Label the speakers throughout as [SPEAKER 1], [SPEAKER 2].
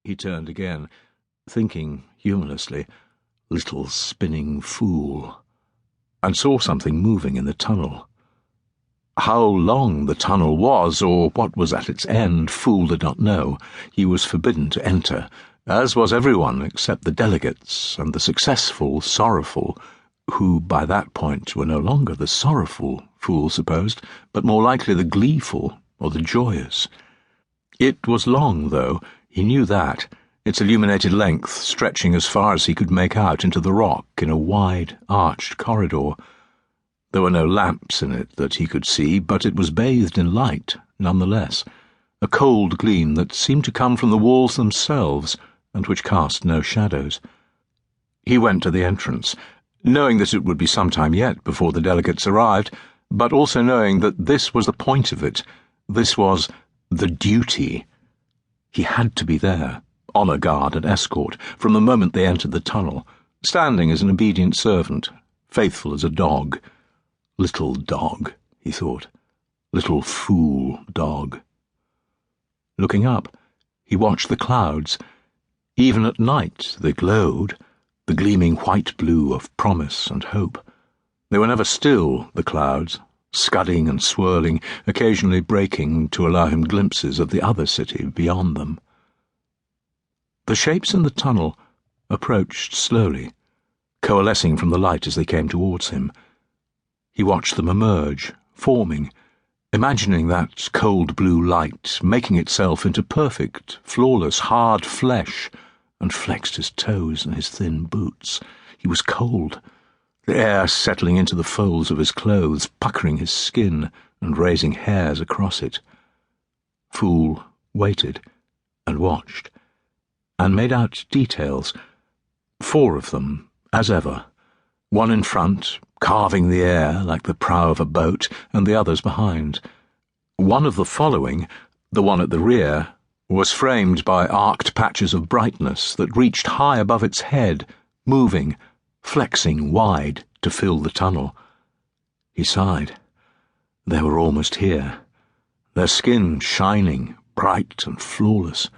[SPEAKER 1] He turned again, thinking humorlessly, "Little spinning fool," and saw something moving in the tunnel. How long the tunnel was, or what was at its end, Fool did not know. He was forbidden to enter, as was everyone except the delegates and the successful, sorrowful, who by that point were no longer the sorrowful, Fool supposed, but more likely the gleeful or the joyous. It was long, though, he knew that, its illuminated length stretching as far as he could make out into the rock in a wide, arched corridor. There were no lamps in it that he could see, but it was bathed in light, nonetheless, a cold gleam that seemed to come from the walls themselves and which cast no shadows. He went to the entrance, knowing that it would be some time yet before the delegates arrived, but also knowing that this was the point of it. This was the duty. He had to be there, honour guard and escort, from the moment they entered the tunnel, standing as an obedient servant, faithful as a dog. Little dog, he thought. Little fool dog. Looking up, he watched the clouds. Even at night they glowed, the gleaming white-blue of promise and hope. They were never still, the clouds, scudding and swirling, occasionally breaking to allow him glimpses of the other city beyond them. The shapes in the tunnel approached slowly, coalescing from the light as they came towards him. He watched them emerge, forming, imagining that cold blue light making itself into perfect, flawless, hard flesh, and flexed his toes and his thin boots. He was cold, the air settling into the folds of his clothes, puckering his skin and raising hairs across it. Fool waited and watched, and made out details, 4 of them, as ever, one in front, carving the air like the prow of a boat, and the others behind. One of the following, the one at the rear, was framed by arced patches of brightness that reached high above its head, moving, flexing wide to fill the tunnel. He sighed. They were almost here, their skin shining, bright and flawless.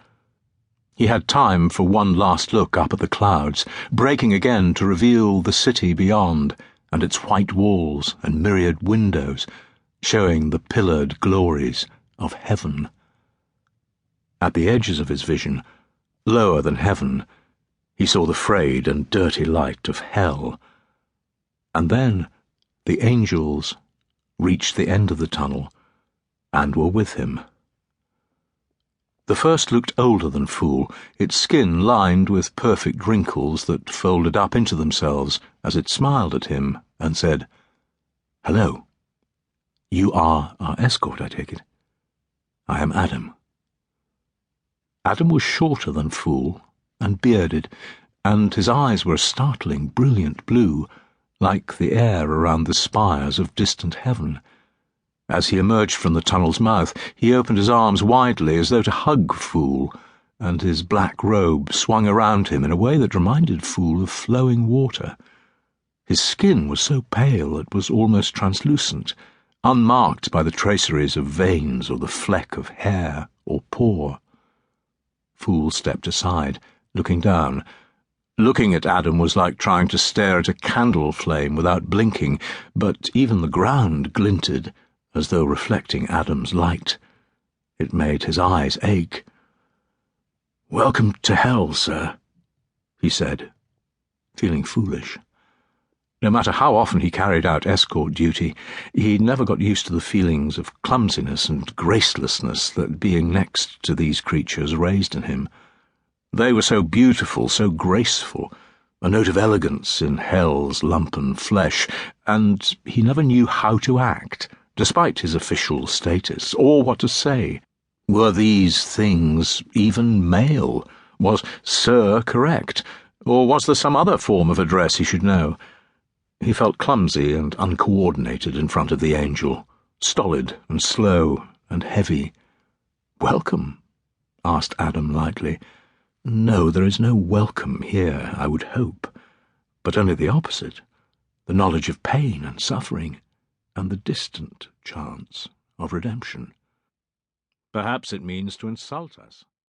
[SPEAKER 1] He had time for one last look up at the clouds, breaking again to reveal the city beyond, and its white walls and myriad windows, showing the pillared glories of heaven. At the edges of his vision, lower than heaven, he saw the frayed and dirty light of hell. And then the angels reached the end of the tunnel and were with him. The first looked older than Fool, its skin lined with perfect wrinkles that folded up into themselves as it smiled at him and said, "Hello. You are our escort, I take it. I am Adam." Adam was shorter than Fool, and bearded, and his eyes were a startling, brilliant blue, like the air around the spires of distant heaven. As he emerged from the tunnel's mouth, he opened his arms widely as though to hug Fool, and his black robe swung around him in a way that reminded Fool of flowing water. His skin was so pale it was almost translucent, unmarked by the traceries of veins or the fleck of hair or pore. Fool stepped aside, looking down. Looking at Adam was like trying to stare at a candle flame without blinking, but even the ground glinted, as though reflecting Adam's light. It made his eyes ache. "Welcome to hell, sir," he said, feeling foolish. No matter how often he carried out escort duty, he never got used to the feelings of clumsiness and gracelessness that being next to these creatures raised in him. They were so beautiful, so graceful, a note of elegance in hell's lumpen flesh, and he never knew how to act, despite his official status, or what to say. Were these things even male? Was "sir" correct? Or was there some other form of address he should know? He felt clumsy and uncoordinated in front of the angel, stolid and slow and heavy. "Welcome?" asked Adam lightly. "No, there is no welcome here, I would hope, but only the opposite, the knowledge of pain and suffering, and the distant chance of redemption." "Perhaps it means to insult us."